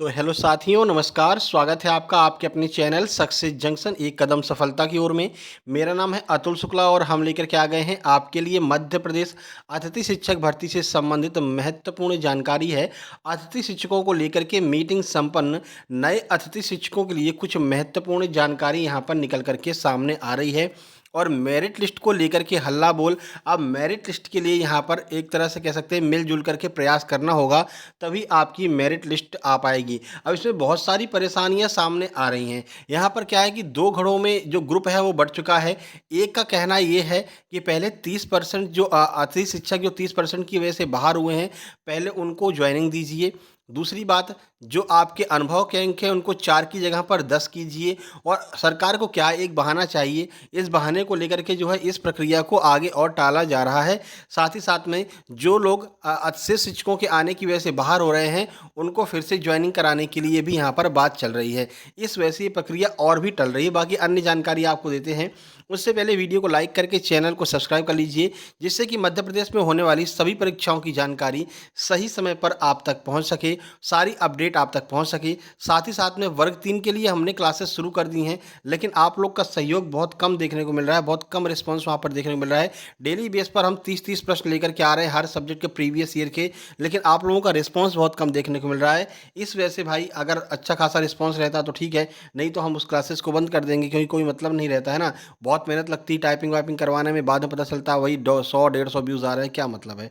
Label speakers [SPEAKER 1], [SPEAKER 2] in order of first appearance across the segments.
[SPEAKER 1] तो हेलो साथियों, नमस्कार। स्वागत है आपका आपके अपने चैनल सक्सेस जंक्शन एक कदम सफलता की ओर में। मेरा नाम है अतुल शुक्ला और हम लेकर के आ गए हैं आपके लिए मध्य प्रदेश अतिथि शिक्षक भर्ती से संबंधित महत्वपूर्ण जानकारी है। अतिथि शिक्षकों को लेकर के मीटिंग संपन्न। नए अतिथि शिक्षकों के लिए कुछ महत्वपूर्ण जानकारी यहाँ पर निकल कर के सामने आ रही है और मेरिट लिस्ट को लेकर के हल्ला बोल। अब मेरिट लिस्ट के लिए यहाँ पर एक तरह से कह सकते हैं मिलजुल करके प्रयास करना होगा, तभी आपकी मेरिट लिस्ट आ पाएगी। अब इसमें बहुत सारी परेशानियां सामने आ रही हैं। यहाँ पर क्या है कि दो घड़ों में जो ग्रुप है वो बढ़ चुका है। एक का कहना ये है कि पहले 30% जो अतिथि शिक्षक जो 30% की वजह से बाहर हुए हैं, पहले उनको ज्वाइनिंग दीजिए। दूसरी बात, जो आपके अनुभव के अंक हैं उनको 4 की जगह पर 10 कीजिए। और सरकार को क्या एक बहाना चाहिए, इस बहाने को लेकर के जो है इस प्रक्रिया को आगे और टाला जा रहा है। साथ ही साथ में जो लोग अच्छे शिक्षकों के आने की वजह से बाहर हो रहे हैं, उनको फिर से ज्वाइनिंग कराने के लिए भी यहाँ पर बात चल रही है। इस वजह से ये प्रक्रिया और भी टल रही है। बाकी अन्य जानकारी आपको देते हैं, उससे पहले वीडियो को लाइक करके चैनल को सब्सक्राइब कर लीजिए, जिससे कि मध्य प्रदेश में होने वाली सभी परीक्षाओं की जानकारी सही समय पर आप तक पहुंच सके, सारी अपडेट आप तक पहुंच सके। साथ ही साथ में वर्ग 3 के लिए हमने क्लासेस शुरू कर दी हैं, लेकिन आप लोग का सहयोग बहुत कम देखने को मिल रहा है, बहुत कम रिस्पॉन्स वहाँ पर देखने को मिल रहा है। डेली बेस पर हम 30-30 प्रश्न लेकर के आ रहे हैं हर सब्जेक्ट के प्रीवियस ईयर के, लेकिन आप लोगों का रिस्पॉन्स बहुत कम देखने को मिल रहा है। इस वजह से भाई अगर अच्छा खासा रिस्पॉन्स रहता तो ठीक है, नहीं तो हम उस क्लासेस को बंद कर देंगे, क्योंकि कोई मतलब नहीं रहता है ना। बहुत मेहनत लगती है टाइपिंग वाइपिंग करवाने में, बाद में पता चलता है वही 100-150 व्यूज़ आ रहे हैं, क्या मतलब है।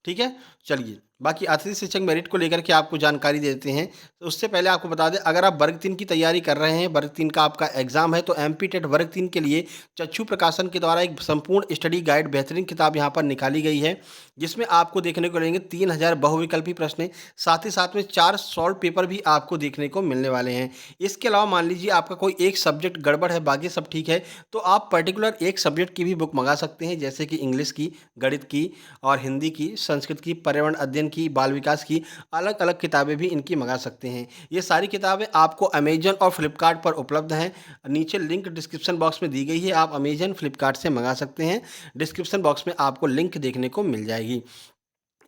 [SPEAKER 1] ठीक है, चलिए बाकी अतिथि शिक्षक मेरिट को लेकर के आपको जानकारी देते हैं। तो उससे पहले आपको बता दें, अगर आप वर्ग 3 की तैयारी कर रहे हैं, वर्ग 3 का आपका एग्जाम है, तो एमपी टेट वर्ग 3 के लिए चक्षु प्रकाशन के द्वारा एक संपूर्ण स्टडी गाइड बेहतरीन किताब यहाँ पर निकाली गई है, जिसमें आपको देखने को मिलेंगे 3000 बहुविकल्पी प्रश्न। साथ ही साथ में 4 सॉल्व पेपर भी आपको देखने को मिलने वाले हैं। इसके अलावा मान लीजिए आपका कोई एक सब्जेक्ट गड़बड़ है, बाकी सब ठीक है, तो आप पर्टिकुलर एक सब्जेक्ट की भी बुक मंगा सकते हैं, जैसे कि इंग्लिश की, गणित की और हिंदी की, संस्कृत की, पर्यावरण अध्ययन की, बाल विकास की, अलग अलग किताबें भी इनकी मंगा सकते हैं। ये सारी किताबें आपको अमेजन और फ्लिपकार्ट पर उपलब्ध हैं। नीचे लिंक डिस्क्रिप्शन बॉक्स में दी गई है, आप अमेजन फ्लिपकार्ट से मंगा सकते हैं। डिस्क्रिप्शन बॉक्स में आपको लिंक देखने को मिल जाएगी।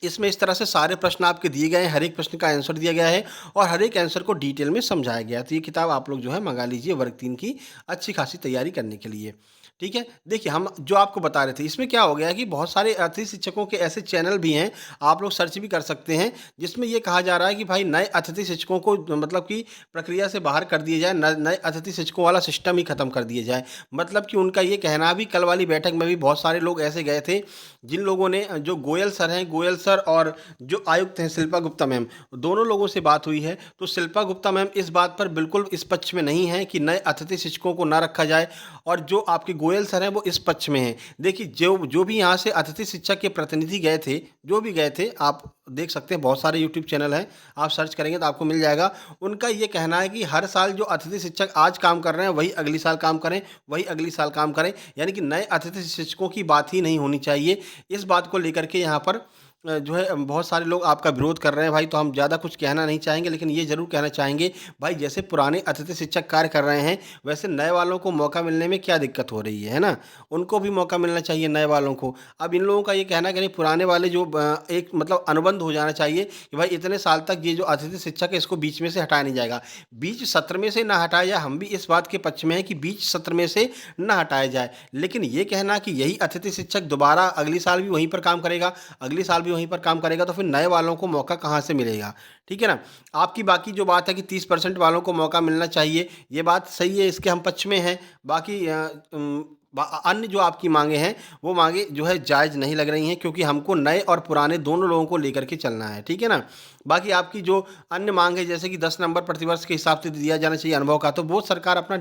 [SPEAKER 1] इसमें इस तरह से सारे प्रश्न आपके दिए गए हैं, हर एक प्रश्न का आंसर दिया गया है और हर एक आंसर को डिटेल में समझाया गया है। तो ये किताब आप लोग जो है मंगा लीजिए वर्ग 3 की अच्छी खासी तैयारी करने के लिए। ठीक है, देखिए हम जो आपको बता रहे थे, इसमें क्या हो गया है कि बहुत सारे अतिथि शिक्षकों के ऐसे चैनल भी हैं, आप लोग सर्च भी कर सकते हैं, जिसमें ये कहा जा रहा है कि भाई नए अतिथि शिक्षकों को मतलब कि प्रक्रिया से बाहर कर दिया जाए, नए अतिथि शिक्षकों वाला सिस्टम ही खत्म कर दिया जाए। मतलब कि उनका ये कहना भी, कल वाली बैठक में भी बहुत सारे लोग ऐसे गए थे, जिन लोगों ने, जो गोयल सर हैं, गोयल सर और जो आयुक्त हैं शिल्पा गुप्ता मैम, दोनों लोगों से बात हुई है। तो शिल्पा गुप्ता मैम इस बात पर बिल्कुल इस पक्ष में नहीं है कि नए अतिथि शिक्षकों को ना रखा जाए, और जो आपके गोयल सर हैं वो इस पक्ष में हैं। देखिए जो जो भी यहाँ से अतिथि शिक्षक के प्रतिनिधि गए थे, जो भी गए थे, आप देख सकते हैं, बहुत सारे यूट्यूब चैनल हैं, आप सर्च करेंगे तो आपको मिल जाएगा। उनका ये कहना है कि हर साल जो अतिथि शिक्षक आज काम कर रहे हैं वही अगली साल काम करें, वही अगली साल काम करें, यानी कि नए अतिथि शिक्षकों की बात ही नहीं होनी चाहिए। इस बात को लेकर के यहाँ पर जो है बहुत सारे लोग आपका विरोध कर रहे हैं भाई। तो हम ज़्यादा कुछ कहना नहीं चाहेंगे, लेकिन ये ज़रूर कहना चाहेंगे भाई, जैसे पुराने अतिथि शिक्षक कार्य कर रहे हैं, वैसे नए वालों को मौका मिलने में क्या दिक्कत हो रही है ना। उनको भी मौका मिलना चाहिए, नए वालों को। अब इन लोगों का ये कहना है कि नहीं, पुराने वाले जो एक मतलब अनुबंध हो जाना चाहिए कि भाई इतने साल तक ये जो अतिथि शिक्षक है इसको बीच में से हटाया नहीं जाएगा, बीच सत्र में से ना हटाया जाए। हम भी इस बात के पक्ष में है कि बीच सत्र में से ना हटाया जाए, लेकिन ये कहना कि यही अतिथि शिक्षक दोबारा अगली साल भी वहीं पर काम करेगा, अगली साल भी वहीं पर काम करेगा, तो फिर नए वालों को मौका कहाँ से मिलेगा। ठीक है ना। आपकी बाकी जो बात है कि 30% वालों को मौका मिलना चाहिए, ये बात सही है, इसके हम पक्ष में हैं। बाकी अन्य जो आपकी मांगे हैं, वो मांगे जो है जायज़ नहीं लग रही हैं, क्योंकि हमको नए और पुराने दोनों लोगों को लेकर के चलना है। ठीक है ना। बाकी आपकी जो अन्य मांग है, जैसे कि 10 नंबर प्रतिवर्ष के हिसाब से दिया जाना चाहिए अनुभव का, तो वो सरकार अपना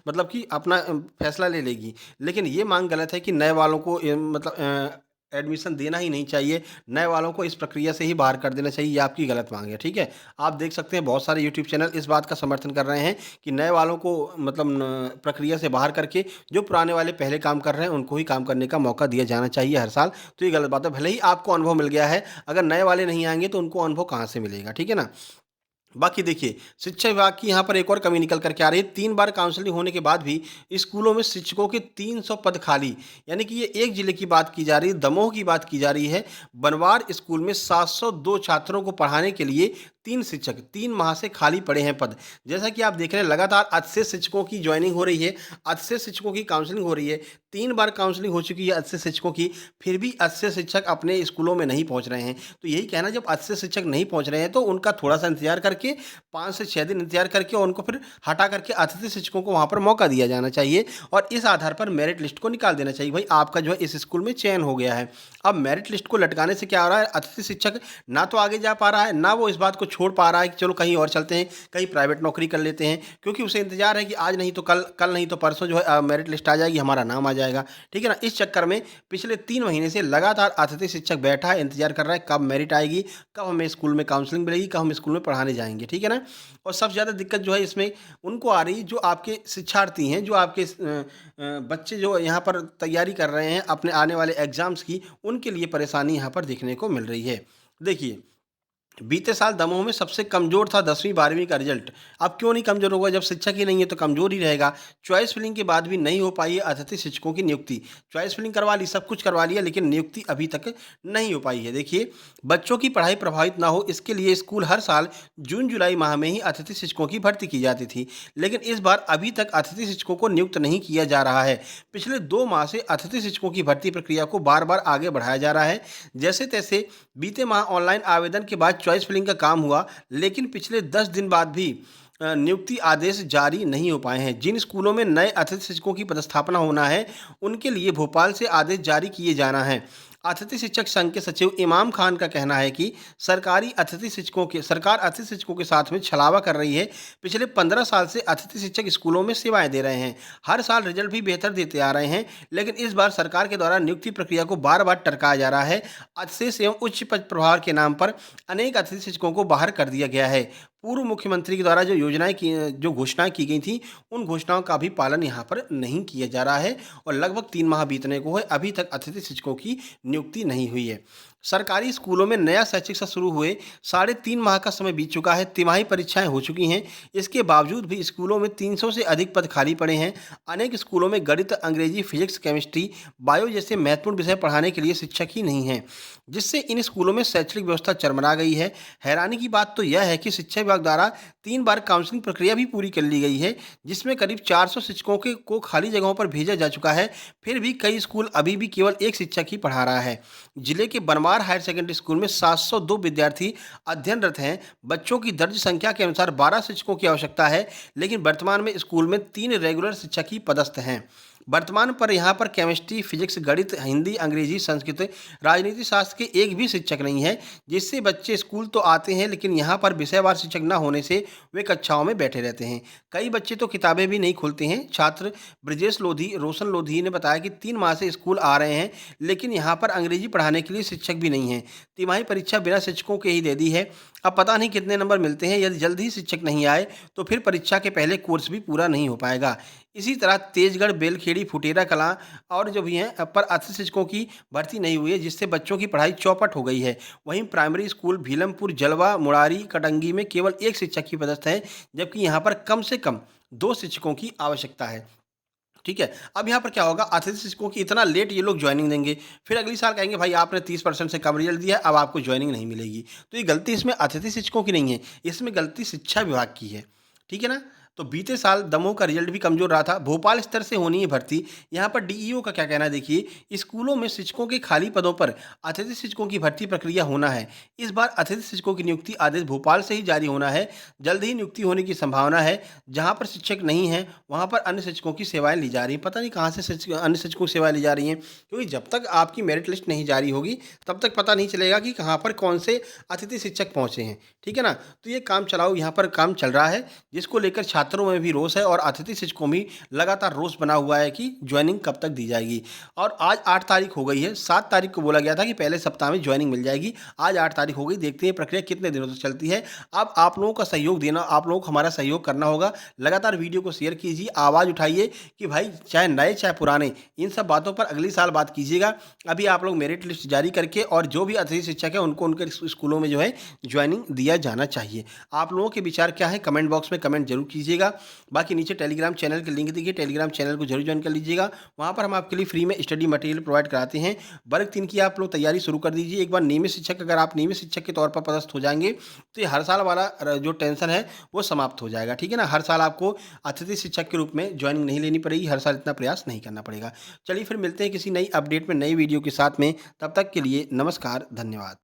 [SPEAKER 1] मतलब कि अपना फैसला ले लेगी। लेकिन ये मांग गलत है कि नए वालों को मतलब एडमिशन देना ही नहीं चाहिए, नए वालों को इस प्रक्रिया से ही बाहर कर देना चाहिए। ये आपकी गलत मांग है। ठीक है, आप देख सकते हैं बहुत सारे यूट्यूब चैनल इस बात का समर्थन कर रहे हैं कि नए वालों को मतलब प्रक्रिया से बाहर करके जो पुराने वाले पहले काम कर रहे हैं उनको ही काम करने का मौका दिया जाना चाहिए हर साल। तो ये गलत बात है। भले ही आपको अनुभव मिल गया है, अगर नए वाले नहीं आएंगे तो उनको अनुभव कहाँ से मिलेगा। ठीक है ना। बाकी देखिए, शिक्षा विभाग की यहाँ पर एक और कमी निकल कर के आ रही है। 3 बार काउंसलिंग होने के बाद भी स्कूलों में शिक्षकों के 300 पद खाली, यानी कि ये एक जिले की बात की जा रही है, दमोह की बात की जा रही है। बनवार स्कूल में 702 छात्रों को पढ़ाने के लिए 3 शिक्षक 3 माह से खाली पड़े हैं पद। जैसा कि आप देख रहे हैं लगातार 80 शिक्षकों की जॉइनिंग हो रही है, 80 शिक्षकों की काउंसलिंग हो रही है। 3 बार काउंसलिंग हो चुकी है 80 शिक्षकों की, फिर भी 80 शिक्षक अपने स्कूलों में नहीं पहुँच रहे हैं। तो यही कहना, जब 80 शिक्षक नहीं पहुँच रहे हैं तो उनका थोड़ा-सा इंतज़ार करके 5 से 6 दिन इंतज़ार करके और उनको फिर हटा करके अतिथि शिक्षकों को वहाँ पर मौका दिया जाना चाहिए और इस आधार पर मेरिट लिस्ट को निकाल देना चाहिए। भाई आपका जो है इस स्कूल में चयन हो गया है। अब मेरिट लिस्ट को लटकाने से क्या हो रहा है, अतिथि शिक्षक ना तो आगे जा पा रहा है, ना वो इस बात को छोड़ पा रहा है कि चलो कहीं और चलते हैं, कहीं प्राइवेट नौकरी कर लेते हैं, क्योंकि उसे इंतजार है कि आज नहीं तो कल, कल नहीं तो परसों जो है मेरिट लिस्ट आ जाएगी, हमारा नाम आ जाएगा। ठीक है ना? इस चक्कर में पिछले 3 महीने से लगातार अतिथि शिक्षक बैठा है, इंतजार कर रहा है कब मेरिट आएगी, कब हमें स्कूल में काउंसलिंग मिलेगी, कब हम स्कूल में पढ़ाने जाएँगे। ठीक है ना? और सबसे ज़्यादा दिक्कत जो है इसमें उनको आ रही है जो आपके शिक्षार्थी हैं, जो आपके बच्चे जो यहाँ पर तैयारी कर रहे हैं अपने आने वाले एग्ज़ाम्स की, उनके लिए परेशानी यहाँ पर देखने को मिल रही है। देखिए, बीते साल दमोह में सबसे कमज़ोर था 10वीं 12वीं का रिजल्ट। अब क्यों नहीं कमज़ोर होगा, जब शिक्षक ही नहीं है तो कमज़ोर ही रहेगा। चॉइस फिलिंग के बाद भी नहीं हो पाई है अतिथि शिक्षकों की नियुक्ति। चॉइस फिलिंग करवा ली, सब कुछ करवा लिया, लेकिन नियुक्ति अभी तक नहीं हो पाई है। देखिए, बच्चों की पढ़ाई प्रभावित ना हो इसके लिए स्कूल हर साल जून-जुलाई माह में ही अतिथि शिक्षकों की भर्ती की जाती थी। लेकिन इस बार अभी तक अतिथि शिक्षकों को नियुक्त नहीं किया जा रहा है। पिछले 2 माह से अतिथि शिक्षकों की भर्ती प्रक्रिया को बार-बार आगे बढ़ाया जा रहा है। जैसे-तैसे बीते माह ऑनलाइन आवेदन के बाद चॉइस फिलिंग का काम हुआ, लेकिन पिछले 10 दिन बाद भी नियुक्ति आदेश जारी नहीं हो पाए हैं। जिन स्कूलों में नए अतिथि शिक्षकों की पदस्थापना होना है, उनके लिए भोपाल से आदेश जारी किए जाना है। अतिथि शिक्षक संघ के सचिव इमाम खान का कहना है कि सरकार अतिथि शिक्षकों के साथ में छलावा कर रही है। पिछले 15 साल से अतिथि शिक्षक स्कूलों में सेवाएं दे रहे हैं। हर साल रिजल्ट भी बेहतर देते आ रहे हैं, लेकिन इस बार सरकार के द्वारा नियुक्ति प्रक्रिया को बार-बार टरकाया जा रहा है। अधिशेष एवं उच्च पद प्रभार के नाम पर अनेक अतिथि शिक्षकों को बाहर कर दिया गया है। पूर्व मुख्यमंत्री के द्वारा जो घोषणाएं की गई थी, उन घोषणाओं का भी पालन यहाँ पर नहीं किया जा रहा है और लगभग 3 माह बीतने को है, अभी तक अतिथि शिक्षकों की नियुक्ति नहीं हुई है। सरकारी स्कूलों में नया शैक्षिक सत्र शुरू हुए 3.5 माह का समय बीत चुका है, तिमाही परीक्षाएं हो चुकी हैं। इसके बावजूद भी स्कूलों में 300 से अधिक पद खाली पड़े हैं। अनेक स्कूलों में गणित, अंग्रेजी, फिजिक्स, केमिस्ट्री, बायो जैसे महत्वपूर्ण विषय पढ़ाने के लिए शिक्षक ही नहीं हैं, जिससे इन स्कूलों में शैक्षणिक व्यवस्था चरमरा गई है। हैरानी की बात तो यह है कि शिक्षा विभाग द्वारा 3 बार काउंसलिंग प्रक्रिया भी पूरी कर ली गई है, जिसमें करीब 400 शिक्षकों को खाली जगहों पर भेजा जा चुका है। फिर भी कई स्कूल अभी भी केवल 1 शिक्षक ही पढ़ा रहा है। जिले के बनवार हायर सेकेंडरी स्कूल में 702 विद्यार्थी अध्ययनरत हैं। बच्चों की दर्ज संख्या के अनुसार 12 शिक्षकों की आवश्यकता है, लेकिन वर्तमान में स्कूल में 3 रेगुलर शिक्षक ही पदस्थ हैं। वर्तमान पर यहाँ पर केमिस्ट्री, फिजिक्स, गणित, हिंदी, अंग्रेजी, संस्कृत, राजनीति शास्त्र के एक भी शिक्षक नहीं है, जिससे बच्चे स्कूल तो आते हैं, लेकिन यहाँ पर विषयवार शिक्षक न होने से वे कक्षाओं में बैठे रहते हैं। कई बच्चे तो किताबें भी नहीं खोलते हैं। छात्र ब्रजेश लोधी, रोशन लोधी ने बताया कि 3 माह से स्कूल आ रहे हैं, लेकिन यहाँ पर अंग्रेजी पढ़ाने के लिए शिक्षक भी नहीं है। तिमाही परीक्षा बिना शिक्षकों के ही दे दी है। अब पता नहीं कितने नंबर मिलते हैं। यदि जल्द ही शिक्षक नहीं आए तो फिर परीक्षा के पहले कोर्स भी पूरा नहीं हो पाएगा। इसी तरह तेजगढ़, बेलखेड़ी, फुटेरा कलां और जो भी हैं पर अतिथि शिक्षकों की भर्ती नहीं हुई है, जिससे बच्चों की पढ़ाई चौपट हो गई है। वहीं प्राइमरी स्कूल भीलमपुर, जलवा, मुरारी, कटंगी में केवल 1 शिक्षक ही पदस्थ है, जबकि यहाँ पर कम से कम 2 शिक्षकों की आवश्यकता है। ठीक है? अब यहाँ पर क्या होगा, अतिथि शिक्षकों की इतना लेट ये लोग जॉइनिंग देंगे, फिर अगली साल कहेंगे भाई आपने 30% से कम रिजल्ट दिया है, अब आपको जॉइनिंग नहीं मिलेगी। तो ये गलती इसमें अतिथि शिक्षकों की नहीं है, इसमें गलती शिक्षा विभाग की है। ठीक है ना? तो बीते साल दमोह का रिजल्ट भी कमज़ोर रहा था। भोपाल स्तर से होनी है भर्ती। यहाँ पर डीईओ का क्या कहना है, देखिए, स्कूलों में शिक्षकों के खाली पदों पर अतिथि शिक्षकों की भर्ती प्रक्रिया होना है। इस बार अतिथि शिक्षकों की नियुक्ति आदेश भोपाल से ही जारी होना है। जल्द ही नियुक्ति होने की संभावना है। जहाँ पर शिक्षक नहीं हैं, वहाँ पर अन्य शिक्षकों की सेवाएं ली जा रही हैं। पता नहीं कहाँ से अन्य शिक्षकों की सेवाएं ली जा रही हैं, क्योंकि जब तक आपकी मेरिट लिस्ट नहीं जारी होगी, तब तक पता नहीं चलेगा कि कहाँ पर कौन से अतिथि शिक्षक पहुँचे हैं। ठीक है ना? तो ये काम चलाओ यहाँ पर काम चल रहा है, जिसको लेकर छात्रों में भी रोष है और अतिथि शिक्षकों में लगातार रोष बना हुआ है कि ज्वाइनिंग कब तक दी जाएगी। और आज 8 तारीख हो गई है। 7 तारीख को बोला गया था कि पहले सप्ताह में ज्वाइनिंग मिल जाएगी। आज 8 तारीख हो गई। देखते हैं प्रक्रिया कितने दिनों तक चलती है। अब आप लोगों का सहयोग देना, आप लोगों को हमारा सहयोग करना होगा। लगातार वीडियो को शेयर कीजिए, आवाज़ उठाइए कि भाई चाहे नए चाहे पुराने, इन सब बातों पर अगली साल बात कीजिएगा। अभी आप लोग मेरिट लिस्ट जारी करके और जो भी अतिथि शिक्षक है उनको उनके स्कूलों में जो है ज्वाइनिंग दिया जाना चाहिए। आप लोगों के विचार क्या है, कमेंट बॉक्स में कमेंट जरूर कीजिए। लीजिएगा। बाकी नीचे टेलीग्राम चैनल की लिंक दी गई, टेलीग्राम चैनल को जरूर ज्वाइन कर लीजिएगा। वहाँ पर हम आपके लिए फ्री में स्टडी मटेरियल प्रोवाइड कराते हैं। वर्ग 3 की आप लोग तैयारी शुरू कर दीजिए। एक बार नियमित शिक्षक, अगर आप नियमित शिक्षक के तौर पर पदस्थ हो जाएँगे, तो ये हर साल वाला जो टेंशन है वो समाप्त हो जाएगा, ठीक है ना? हर साल आपको अतिथि शिक्षक के रूप में जॉइनिंग नहीं लेनी पड़ेगी, हर साल इतना प्रयास नहीं करना पड़ेगा। चलिए फिर मिलते हैं किसी नई अपडेट में, नई वीडियो के साथ में। तब तक के लिए नमस्कार, धन्यवाद।